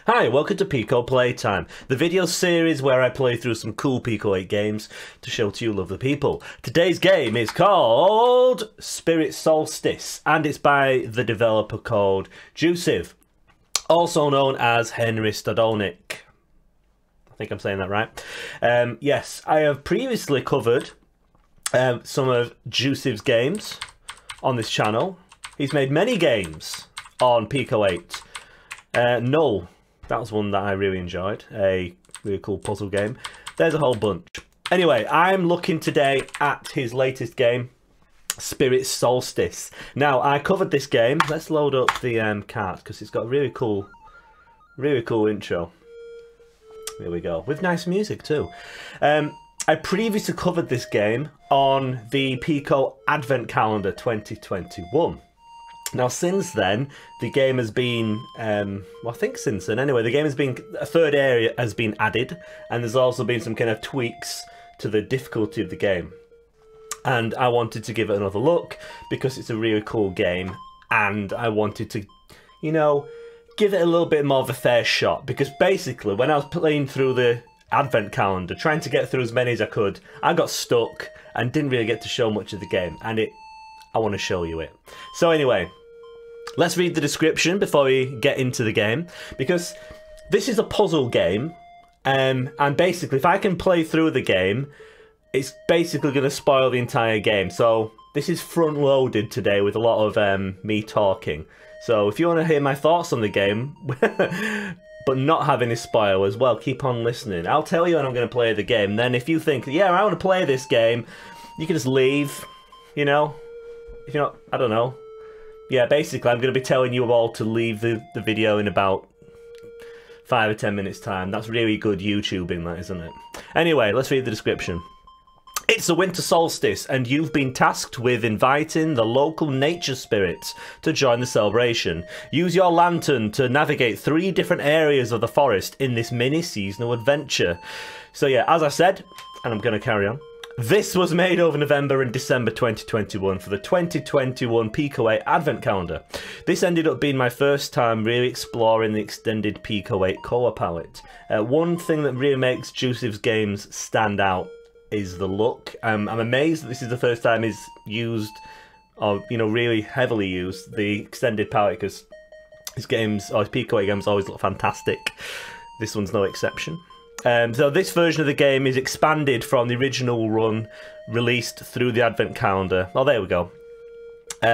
Hi, welcome to Pico Playtime, the video series where I play through some cool Pico 8 games to show to you lovely people. Today's game is called Spirit Solstice, and it's by the developer called Jusiv, also known as Henry Stodolnik. I think I'm saying that right. Yes, I have previously covered some of Jusiv's games on this channel. He's made many games on Pico 8. Null, that was one that I really enjoyed, a really cool puzzle game. There's a whole bunch. Anyway, I'm looking today at his latest game, Spirit Solstice. Now, I covered this game. Let's load up the cart because it's got a really cool intro. Here we go, with nice music too. I previously covered this game on the Pico Advent Calendar 2021. Now, since then, the game has been, well, I think since then, anyway, the game has been, a third area has been added, and there's also been some kind of tweaks to the difficulty of the game. And I wanted to give it another look, because it's a really cool game, and I wanted to, you know, give it a little bit more of a fair shot, because basically, when I was playing through the Advent Calendar, trying to get through as many as I could, I got stuck, and didn't really get to show much of the game, and I want to show you it. So anyway, let's read the description before we get into the game, because this is a puzzle game, and basically if I can play through the game, it's basically going to spoil the entire game. So this is front loaded today with a lot of me talking. So if you want to hear my thoughts on the game, but not have any spoilers, well, keep on listening. I'll tell you when I'm going to play the game. Then if you think, yeah, I want to play this game, you can just leave, you know. If you're not, I don't know. Yeah, basically, I'm going to be telling you all to leave the video in about 5 or 10 minutes time. That's really good YouTubing, that, isn't it? Anyway, let's read the description. It's the winter solstice, and you've been tasked with inviting the local nature spirits to join the celebration. Use your lantern to navigate 3 different areas of the forest in this mini seasonal adventure. So yeah, as I said, and I'm going to carry on, this was made over November and December 2021 for the 2021 Pico 8 Advent Calendar. This ended up being my first time really exploring the extended Pico 8 colour palette. One thing that really makes Jusiv's games stand out is the look. I'm amazed that this is the first time he's used, or you know, really heavily used the extended palette, because his games, or his Pico 8 games, always look fantastic. This one's no exception. So this version of the game is expanded from the original run released through the Advent Calendar. Oh, there we go.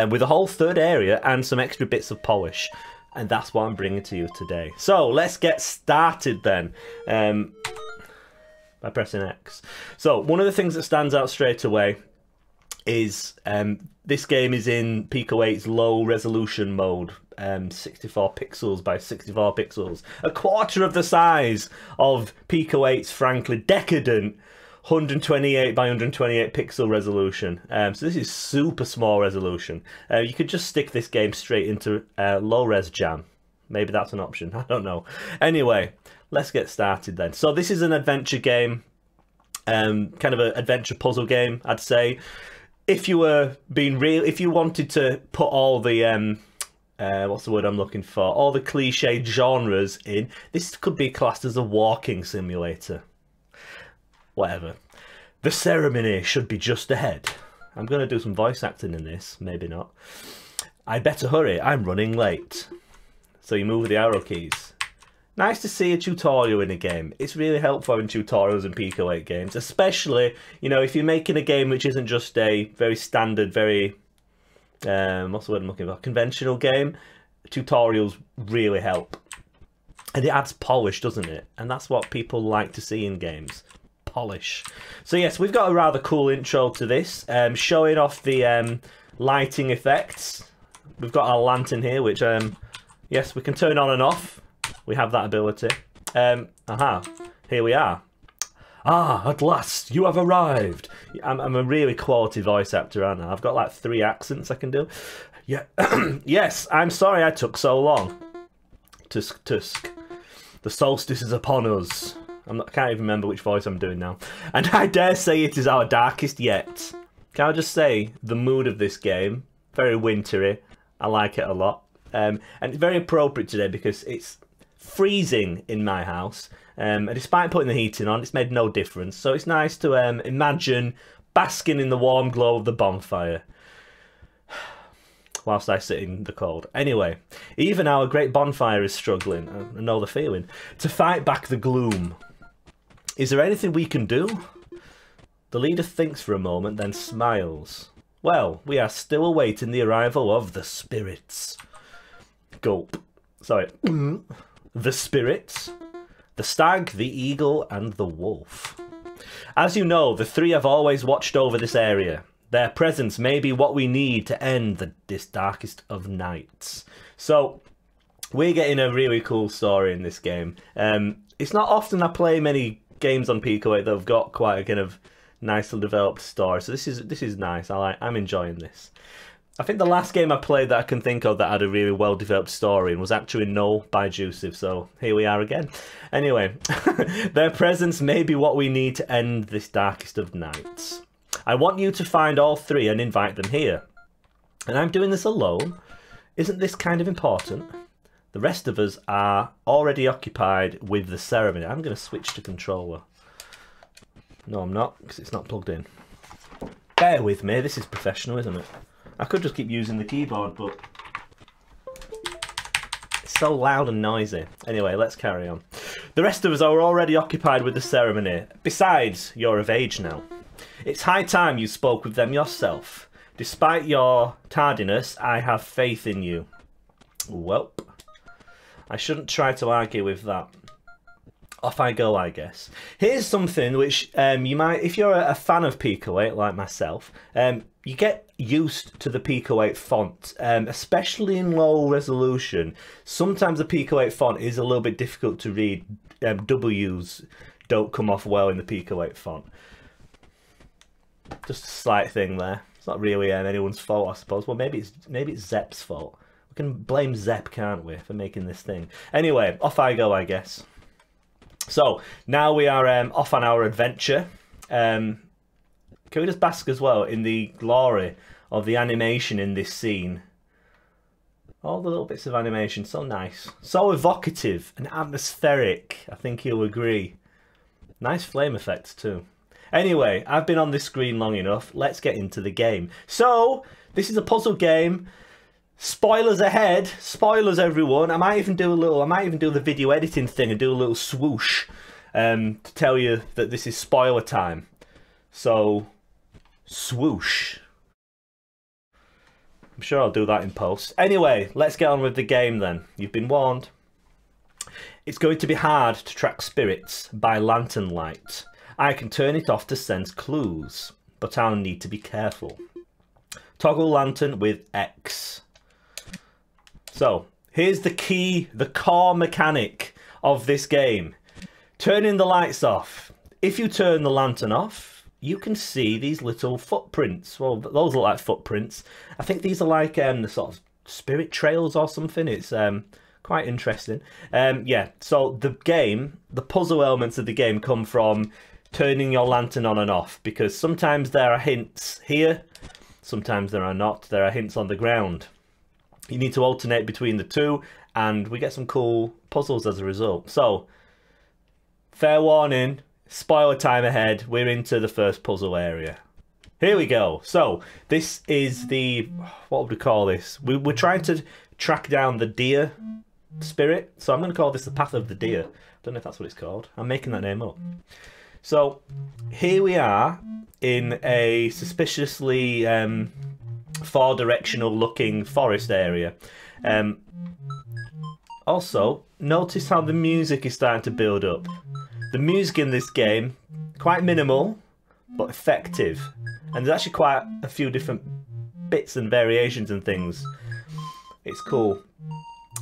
With a whole third area and some extra bits of polish. And that's what I'm bringing to you today. So let's get started then. By pressing X. So one of the things that stands out straight away is this game is in Pico 8's low resolution mode. 64 pixels by 64 pixels, a quarter of the size of Pico 8's frankly decadent 128 by 128 pixel resolution. So this is super small resolution. You could just stick this game straight into low res jam. Maybe that's an option, I don't know. Anyway, let's get started then. So this is an adventure game, kind of an adventure puzzle game, I'd say. If you were being real, if you wanted to put all the what's the word I'm looking for? All the cliched genres in. This could be classed as a walking simulator. Whatever. The ceremony should be just ahead. I'm going to do some voice acting in this. Maybe not. I better hurry. I'm running late. So you move with the arrow keys. Nice to see a tutorial in a game. It's really helpful in tutorials in Pico 8 games. Especially, you know, if you're making a game which isn't just a very standard, very... what's the word I'm looking for? Conventional game. Tutorials really help, and it adds polish, doesn't it? And that's what people like to see in games, polish. So yes, we've got a rather cool intro to this, showing off the lighting effects. We've got our lantern here, which yes, we can turn on and off. We have that ability. Here we are. Ah, at last, you have arrived. I'm a really quality voice actor, aren't I? I've got like 3 accents I can do. Yeah. Yes, I'm sorry I took so long. Tusk, tusk. The solstice is upon us. I can't even remember which voice I'm doing now. And I dare say it is our darkest yet. Can I just say, the mood of this game, very wintery. I like it a lot. And it's very appropriate today because it's freezing in my house, and despite putting the heating on, it's made no difference. So it's nice to imagine basking in the warm glow of the bonfire whilst I sit in the cold. Anyway, even our great bonfire is struggling, I know the feeling, to fight back the gloom. Is there anything we can do? The leader thinks for a moment, then smiles. Well, we are still awaiting the arrival of the spirits. Gulp. Sorry. The spirits. The stag, the eagle, and the wolf. As you know, the three have always watched over this area. Their presence may be what we need to end this darkest of nights. So, we're getting a really cool story in this game. It's not often I play many games on Pico 8 that have got quite a kind of nicely developed story. So this is nice. I'm enjoying this. I think the last game I played that I can think of that had a really well developed story and was actually No by Jusiv. So here we are again. Anyway, their presence may be what we need to end this darkest of nights. I want you to find all three and invite them here. And I'm doing this alone. Isn't this kind of important? The rest of us are already occupied with the ceremony. I'm going to switch to controller. No, I'm not, because it's not plugged in. Bear with me, this is professional, isn't it? I could just keep using the keyboard, but it's so loud and noisy. Anyway, let's carry on. The rest of us are already occupied with the ceremony. Besides, you're of age now. It's high time you spoke with them yourself. Despite your tardiness, I have faith in you. Welp. I shouldn't try to argue with that. Off I go, I guess. Here's something which you might, if you're a fan of Pico 8 like myself, you get used to the Pico 8 font, especially in low resolution. Sometimes the Pico 8 font is a little bit difficult to read. W's don't come off well in the Pico 8 font. Just a slight thing there. It's not really anyone's fault, I suppose. Well, maybe it's Zepp's fault. We can blame Zepp, can't we, for making this thing. Anyway, off I go, I guess. So, now we are off on our adventure. Can we just bask as well in the glory of the animation in this scene? All the little bits of animation, so nice. So evocative and atmospheric, I think you'll agree. Nice flame effects too. Anyway, I've been on this screen long enough. Let's get into the game. So, this is a puzzle game. Spoilers ahead. Spoilers, everyone. I might even do the video editing thing and do a little swoosh to tell you that this is spoiler time. So, swoosh. I'm sure I'll do that in post. Anyway, let's get on with the game then. You've been warned. It's going to be hard to track spirits by lantern light. I can turn it off to sense clues, but I'll need to be careful. Toggle lantern with X. So, here's the key, the core mechanic of this game. Turning the lights off. If you turn the lantern off, you can see these little footprints. Well, those look like footprints. I think these are like the sort of spirit trails or something. It's quite interesting. Yeah, so the puzzle elements of the game come from turning your lantern on and off, because sometimes there are hints here, sometimes there are not. There are hints on the ground. You need to alternate between the two, and we get some cool puzzles as a result. So, fair warning, spoiler time ahead, we're into the first puzzle area. Here we go. So, this is the, what would we call this? We're trying to track down the deer spirit, so I'm going to call this the Path of the Deer. I don't know if that's what it's called. I'm making that name up. So, here we are in a suspiciously four-directional looking forest area. Also, notice how the music is starting to build up. The music in this game, quite minimal, but effective. And there's actually quite a few different bits and variations and things. It's cool.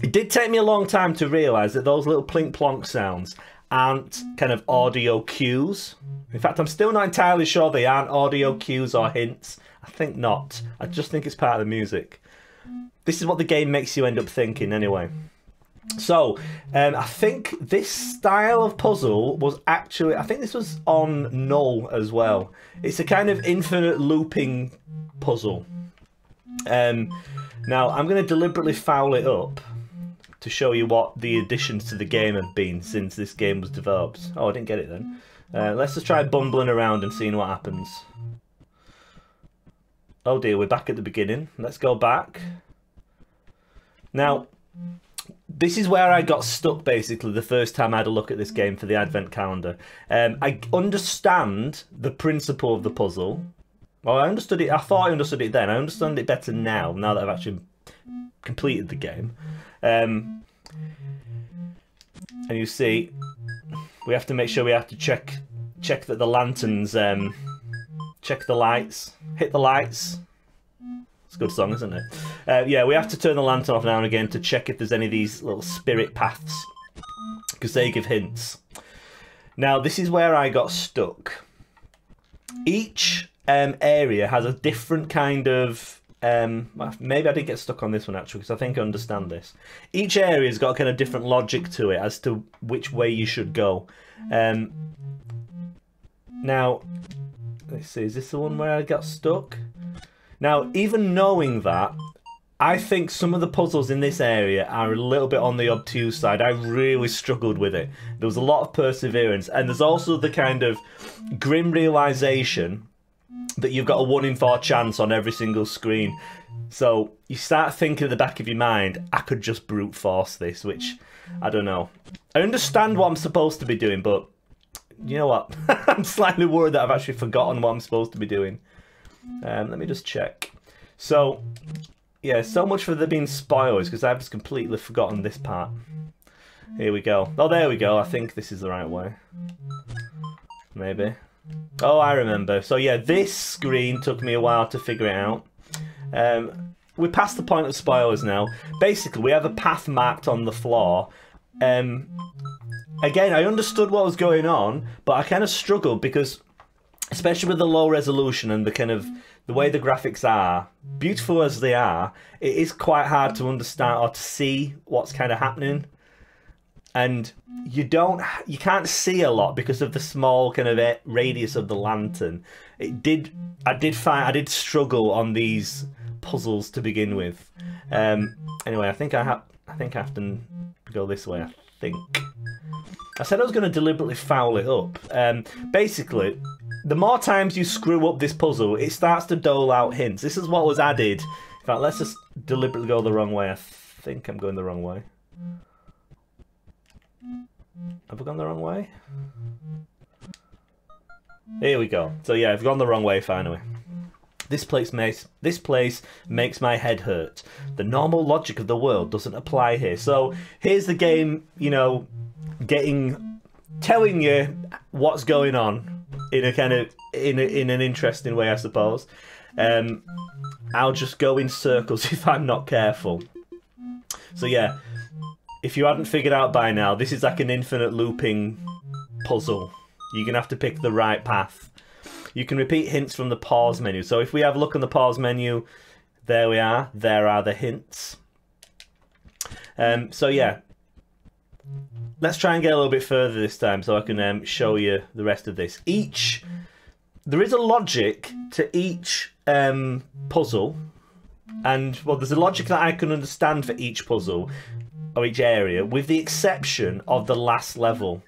It did take me a long time to realise that those little plink-plonk sounds aren't kind of audio cues. In fact, I'm still not entirely sure they aren't audio cues or hints. I think not. I just think it's part of the music. This is what the game makes you end up thinking anyway. So, I think this style of puzzle was actually, I think this was on Null as well. It's a kind of infinite looping puzzle. Now, I'm going to deliberately foul it up, to show you what the additions to the game have been since this game was developed. Oh, I didn't get it then. Let's just try bumbling around and seeing what happens. Oh dear, we're back at the beginning. Let's go back. Now, this is where I got stuck basically the first time I had a look at this game for the Advent Calendar. I understand the principle of the puzzle. Well, I understood it. I thought I understood it then. I understand it better now that I've actually completed the game. And you see, we have to make sure we have to check that the lanterns, check the lights, hit the lights. It's a good song, isn't it? Yeah, we have to turn the lantern off now and again to check if there's any of these little spirit paths, because they give hints. Now, this is where I got stuck. Each area has a different kind of... maybe I did get stuck on this one, actually, because I think I understand this. Each area's got kind of different logic to it as to which way you should go. Now, let's see, is this the one where I got stuck? Now, even knowing that, I think some of the puzzles in this area are a little bit on the obtuse side. I really struggled with it. There was a lot of perseverance, and there's also the kind of grim realisation that you've got a 1 in 4 chance on every single screen. So you start thinking at the back of your mind, I could just brute force this, which, I don't know. I understand what I'm supposed to be doing, but you know what? I'm slightly worried that I've actually forgotten what I'm supposed to be doing. Let me just check. So, yeah, so much for there being spoilers, because I've just completely forgotten this part. Here we go. Oh, there we go. I think this is the right way. Maybe. Oh, I remember. So, yeah, this screen took me a while to figure it out. We're past the point of spoilers now. Basically, we have a path marked on the floor. Again, I understood what was going on, but I kind of struggled because... especially with the low resolution and the kind of the way the graphics are, beautiful as they are, it is quite hard to understand or to see what's kind of happening. And you can't see a lot because of the small kind of radius of the lantern. I did struggle on these puzzles to begin with. Anyway, I think I have to go this way. I think I said I was going to deliberately foul it up. Basically, the more times you screw up this puzzle, it starts to dole out hints. This is what was added. In fact, let's just deliberately go the wrong way. I think I'm going the wrong way. Have I gone the wrong way? Here we go. So yeah, I've gone the wrong way finally. This place makes my head hurt. The normal logic of the world doesn't apply here. So here's the game, you know, telling you what's going on in a kind of in an interesting way, I suppose. I'll just go in circles if I'm not careful. So yeah, if you hadn't figured out by now, this is like an infinite looping puzzle. You're gonna have to pick the right path. You can repeat hints from the pause menu. So if we have a look on the pause menu, there we are. There are the hints. So yeah, let's try and get a little bit further this time so I can show you the rest of this. There is a logic to each puzzle, and well, there's a logic that I can understand for each puzzle or each area, with the exception of the last level.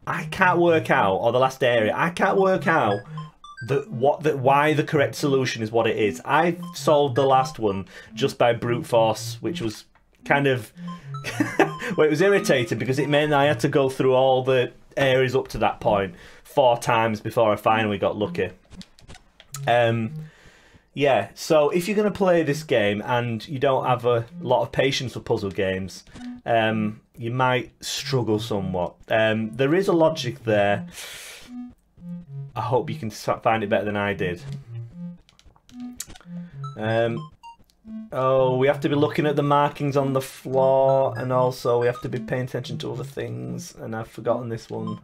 I can't work out, or the last area, I can't work out why the correct solution is what it is. I solved the last one just by brute force, which was kind of well, it was irritating because it meant I had to go through all the areas up to that point 4 times before I finally got lucky. Yeah, so if you're going to play this game and you don't have a lot of patience for puzzle games, you might struggle somewhat. There is a logic there. I hope you can find it better than I did. Oh, we have to be looking at the markings on the floor, and also we have to be paying attention to other things, and I've forgotten this one.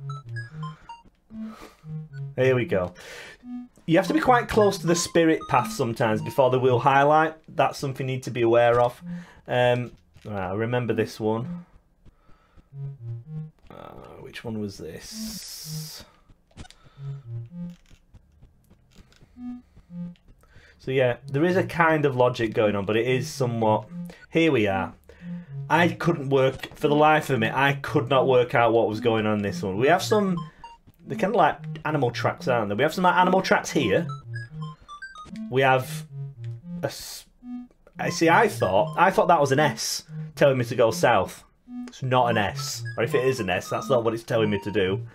Here we go. You have to be quite close to the spirit path sometimes before the wheel highlight. That's something you need to be aware of. Right, I remember this one. Which one was this? So yeah, there is a kind of logic going on, but it is somewhat... Here we are. I couldn't work, for the life of me, I could not work out what was going on in this one. We have some... They're kind of like animal tracks, aren't they? We have some animal tracks here. We have a... I thought that was an S telling me to go south. It's not an S. Or if it is an S, that's not what it's telling me to do.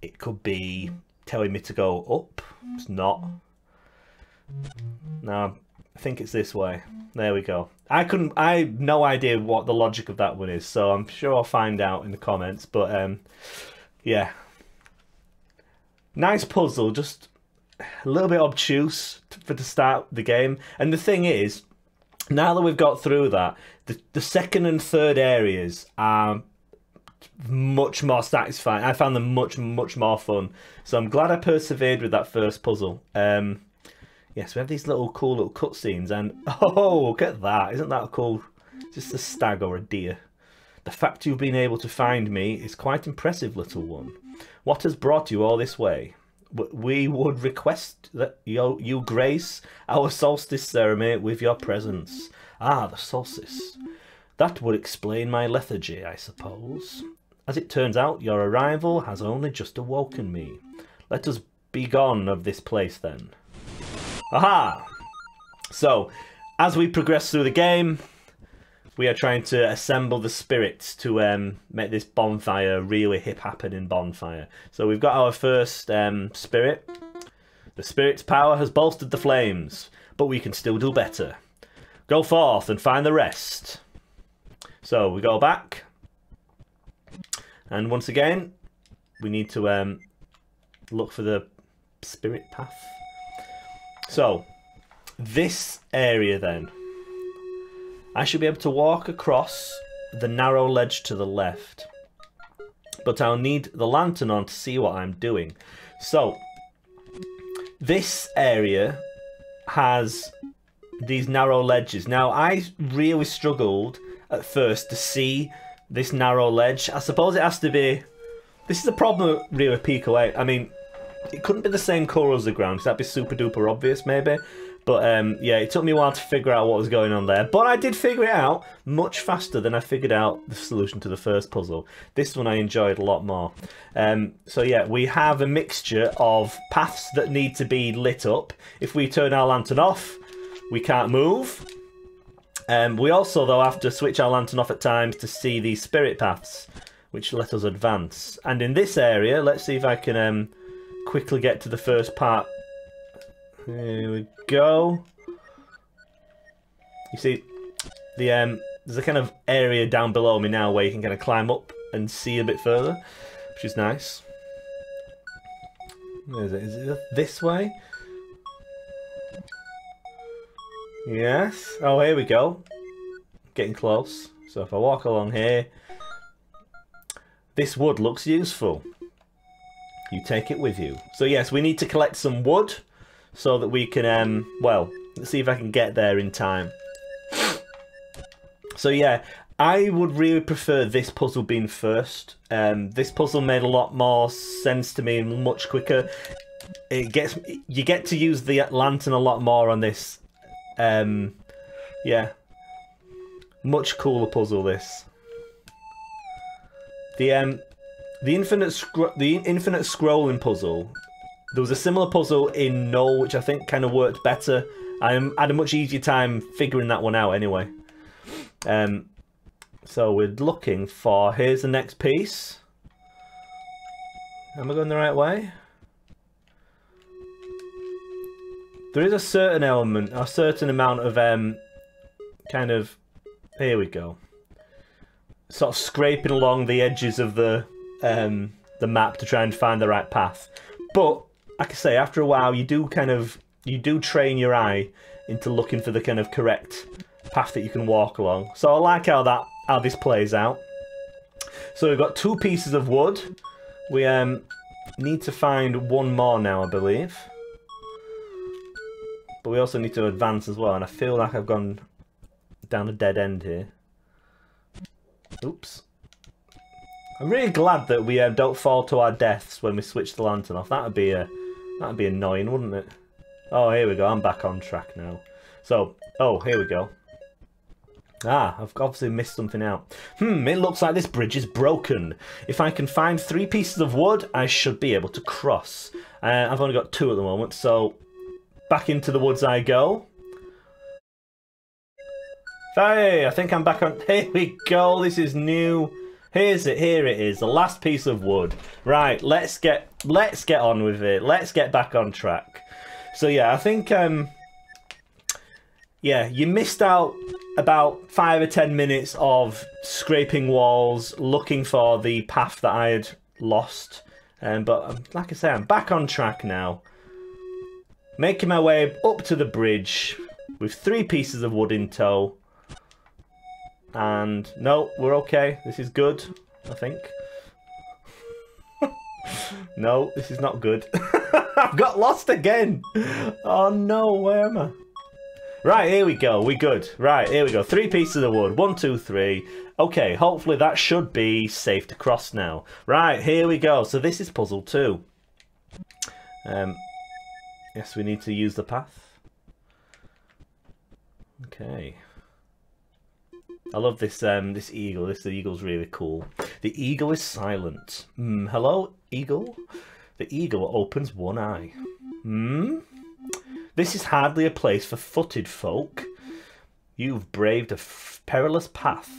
It could be telling me to go up. It's not. No, I think it's this way. There we go. I have no idea what the logic of that one is, so I'm sure I'll find out in the comments. But yeah, nice puzzle, just a little bit obtuse for the start of the game. And the thing is, now that we've got through that, the second and third areas are much more satisfying. I found them much more fun. So I'm glad I persevered with that first puzzle. Yes, we have these cool little cutscenes, and oh, look at that! Isn't that cool? Just a stag or a deer. The fact you've been able to find me is quite impressive, little one. What has brought you all this way? We would request that you grace our solstice ceremony with your presence. Ah, the solstice. That would explain my lethargy, I suppose. As it turns out, your arrival has only just awoken me. Let us be gone of this place, then. Aha! So, as we progress through the game, we are trying to assemble the spirits to make this bonfire really hip-happening bonfire. So we've got our first spirit. The spirit's power has bolstered the flames, but we can still do better. Go forth and find the rest. So we go back, and once again, we need to look for the spirit path. So, this area then, I should be able to walk across the narrow ledge to the left, but I'll need the lantern on to see what I'm doing. So, this area has these narrow ledges. Now, I really struggled at first to see this narrow ledge. I suppose it has to be... This is the problem really with Pico 8. I mean, it couldn't be the same colour as the ground, because that'd be super duper obvious maybe. But yeah, it took me a while to figure out what was going on there. But I did figure it out much faster than I figured out the solution to the first puzzle. This one I enjoyed a lot more. So yeah, we have a mixture of paths that need to be lit up. If we turn our lantern off, we can't move. We also, though, have to switch our lantern off at times to see these spirit paths, which let us advance. And in this area, let's see if I can quickly get to the first part. Here we go. You see, there's a kind of area down below me now where you can kind of climb up and see a bit further, which is nice. Where is it? Is it this way? Yes. Oh, here we go. Getting close. So if I walk along here, this wood looks useful. You take it with you. So yes, we need to collect some wood so that we can, well, let's see if I can get there in time. So yeah, I would really prefer this puzzle being first. This puzzle made a lot more sense to me and much quicker. You get to use the lantern a lot more on this. Yeah, much cooler puzzle this. The infinite scrolling puzzle. There was a similar puzzle in Null, which I think kind of worked better. I had a much easier time figuring that one out anyway. So we're looking for... Here's the next piece. Am I going the right way? There is a certain element, a certain amount of kind of... Here we go. Sort of scraping along the edges of the map to try and find the right path. But like I say, after a while, you do train your eye into looking for the kind of correct path that you can walk along. So I like how this plays out. So we've got 2 pieces of wood. We need to find one more now, I believe. But we also need to advance as well, and I feel like I've gone down a dead end here. Oops. I'm really glad that we don't fall to our deaths when we switch the lantern off. That'd be annoying, wouldn't it? Oh, here we go. I'm back on track now. So, oh, here we go. Ah, I've obviously missed something out. It looks like this bridge is broken. If I can find 3 pieces of wood, I should be able to cross. I've only got 2 at the moment, so back into the woods I go. Hey, I think I'm back on... Here we go, this is new. Here it is, the last piece of wood. Right, let's get on with it. Let's get back on track. So yeah, I think... yeah, you missed out about 5 or 10 minutes of scraping walls, looking for the path that I had lost. But like I say, I'm back on track now. Making my way up to the bridge with 3 pieces of wood in tow. And no, we're okay. This is good, I think. No, this is not good. I've got lost again. Oh no, where am I? Right, here we go. We're good. Right, here we go. 3 pieces of wood. 1, 2, 3. Okay, hopefully that should be safe to cross now. Right, here we go. So this is puzzle 2. Yes, we need to use the path. Okay. I love this this eagle. This eagle's really cool. The eagle is silent. Hello, eagle? The eagle opens one eye. This is hardly a place for footed folk. You've braved a perilous path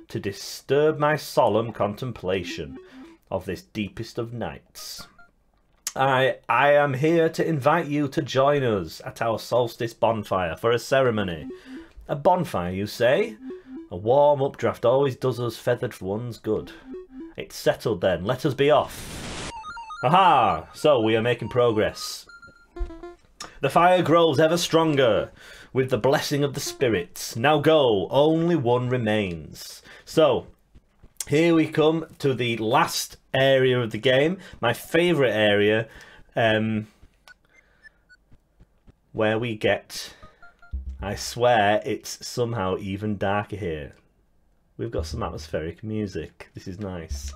to disturb my solemn contemplation of this deepest of nights. I am here to invite you to join us at our Solstice bonfire for a ceremony. A bonfire, you say? A warm updraft always does us feathered ones good. It's settled then. Let us be off. Aha! So we are making progress. The fire grows ever stronger with the blessing of the spirits. Now go, only one remains. So, here we come to the last area of the game. My favourite area, where we get... I swear it's somehow even darker here. We've got some atmospheric music. This is nice.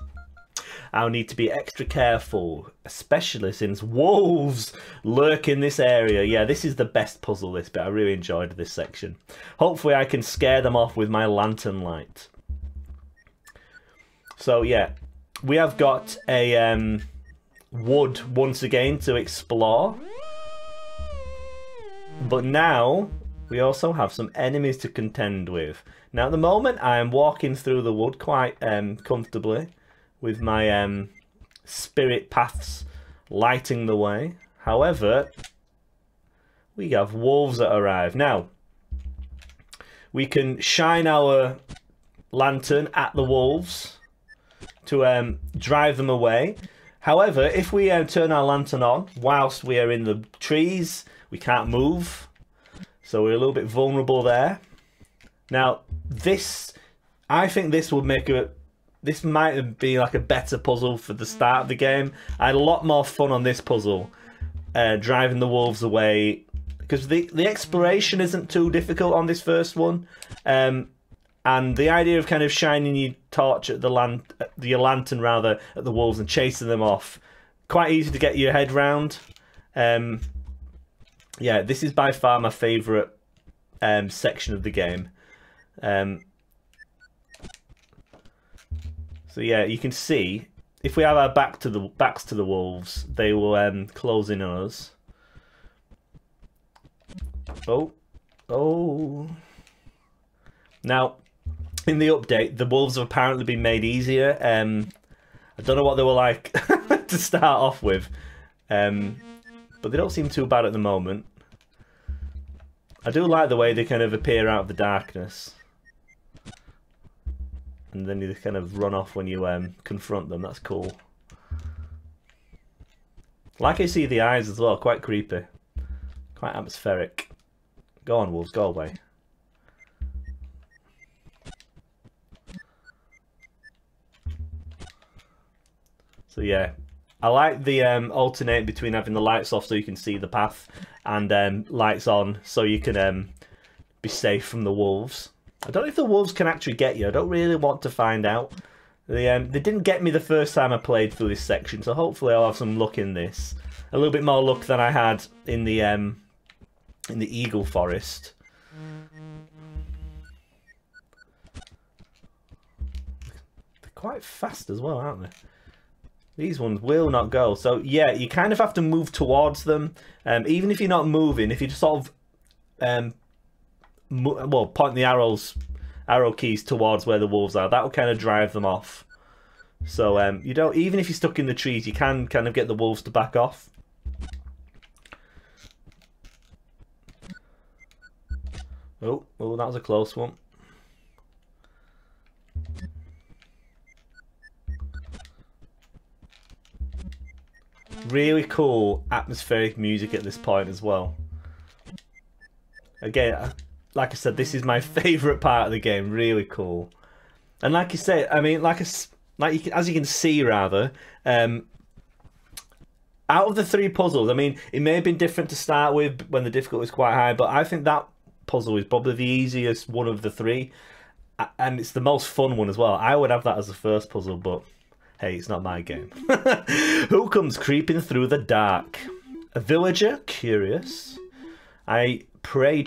I'll need to be extra careful, especially since wolves lurk in this area. Yeah, this is the best puzzle, this bit. I really enjoyed this section. Hopefully I can scare them off with my lantern light. So yeah, we have got a wood once again to explore. But now we also have some enemies to contend with. Now at the moment I am walking through the wood quite comfortably, with my spirit paths lighting the way. However, we have wolves that arrive. Now, we can shine our lantern at the wolves to drive them away. However, if we turn our lantern on whilst we are in the trees, we can't move. So we're a little bit vulnerable there. Now, I think this would make this might be like a better puzzle for the start of the game. I had a lot more fun on this puzzle, driving the wolves away, because the exploration isn't too difficult on this first one, and the idea of kind of shining your torch at your lantern rather at the wolves and chasing them off, quite easy to get your head round. Yeah, this is by far my favourite section of the game. So yeah, you can see if we have our backs to the wolves, they will close in on us. Oh. Now, in the update, the wolves have apparently been made easier. I don't know what they were like to start off with, but they don't seem too bad at the moment. I do like the way they kind of appear out of the darkness. And then you kind of run off when you confront them. That's cool. Like I see the eyes as well. Quite creepy. Quite atmospheric. Go on, wolves. Go away. So yeah. I like the alternate between having the lights off so you can see the path and lights on so you can be safe from the wolves. I don't know if the wolves can actually get you. I don't really want to find out. They didn't get me the first time I played through this section, so hopefully I'll have some luck in this. A little bit more luck than I had in the in the Eagle Forest. They're quite fast as well, aren't they? These ones will not go. So yeah, you kind of have to move towards them. Even if you're not moving, if you just sort of well, point the arrow keys towards where the wolves are, that will kind of drive them off. So you don't, even if you're stuck in the trees, you can kind of get the wolves to back off. Oh, that was a close one. Really cool atmospheric music at this point as well. Again, like I said, this is my favourite part of the game. Really cool. And like you say, I mean, as you can see, rather, out of the 3 puzzles, I mean, it may have been different to start with when the difficulty was quite high, but I think that puzzle is probably the easiest one of the 3, and it's the most fun one as well. I would have that as the first puzzle, but hey, it's not my game. Who comes creeping through the dark? A villager? Curious. I pray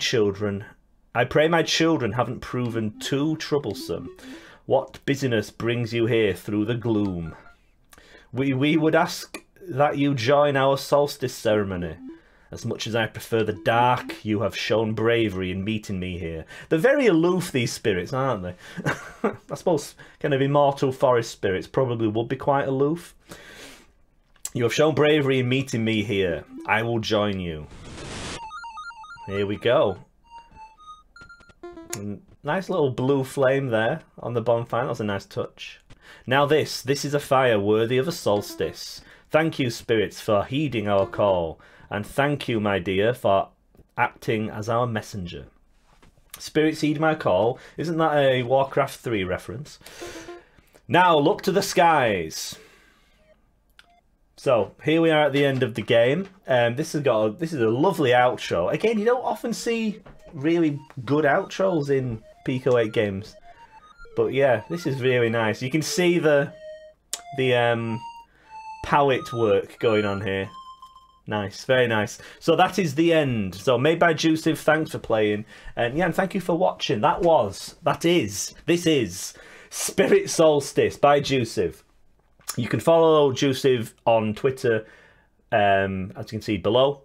my children haven't proven too troublesome. What business brings you here through the gloom? We would ask that you join our solstice ceremony. As much as I prefer the dark, you have shown bravery in meeting me here. They're very aloof, these spirits, aren't they? I suppose kind of immortal forest spirits probably would be quite aloof. You have shown bravery in meeting me here. I will join you. Here we go. Nice little blue flame there on the bonfire. That was a nice touch. Now this is a fire worthy of a solstice. Thank you, spirits, for heeding our call. And thank you, my dear, for acting as our messenger. Spirits heed my call. Isn't that a Warcraft 3 reference? Now look to the skies. So here we are at the end of the game. This is a lovely outro. Again, you don't often see really good outros in Pico 8 games, but yeah, this is really nice. You can see the palette work going on here. Nice, very nice. So that is the end. So made by Jusiv, thanks for playing. And yeah, and thank you for watching. This is Spirit Solstice by Jusiv. You can follow Jusiv on Twitter, as you can see below.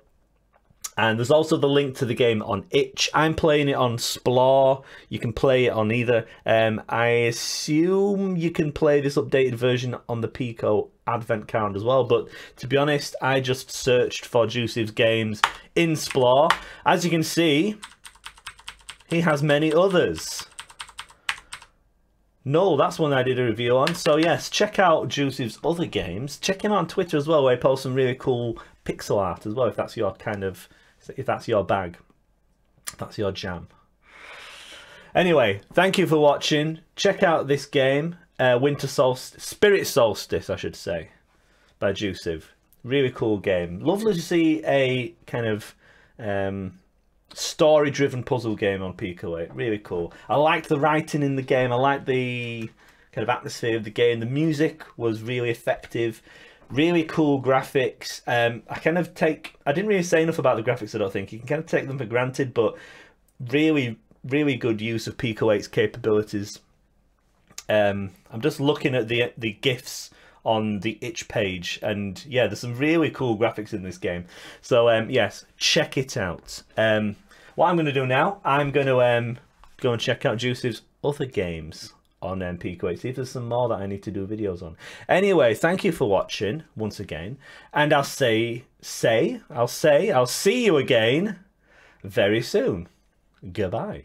And there's also the link to the game on itch. I'm playing it on Splore. You can play it on either. I assume you can play this updated version on the Pico Advent Calendar as well. But to be honest, I just searched for Jusiv's games in Splore. As you can see, he has many others. No, that's one I did a review on. So yes, check out Jusiv's other games. Check him out on Twitter as well, where he posts some really cool pixel art as well, if that's your kind of... if that's your bag, if that's your jam. Anyway, thank you for watching. Check out this game, Spirit Solstice, I should say, by Jusiv. Really cool game. Lovely to see a kind of story-driven puzzle game on Pico 8. Really cool. I liked the writing in the game. I liked the kind of atmosphere of the game. The music was really effective. Really cool graphics. I didn't really say enough about the graphics, I don't think. You can kind of take them for granted, but really, really good use of Pico 8's capabilities. I'm just looking at the GIFs on the itch page, and yeah, there's some really cool graphics in this game. So yes, check it out. What I'm going to do now, I'm going to go and check out Jusiv's other games on Pico 8, see if there's some more that I need to do videos on. Anyway, thank you for watching once again, and I'll see you again very soon. Goodbye.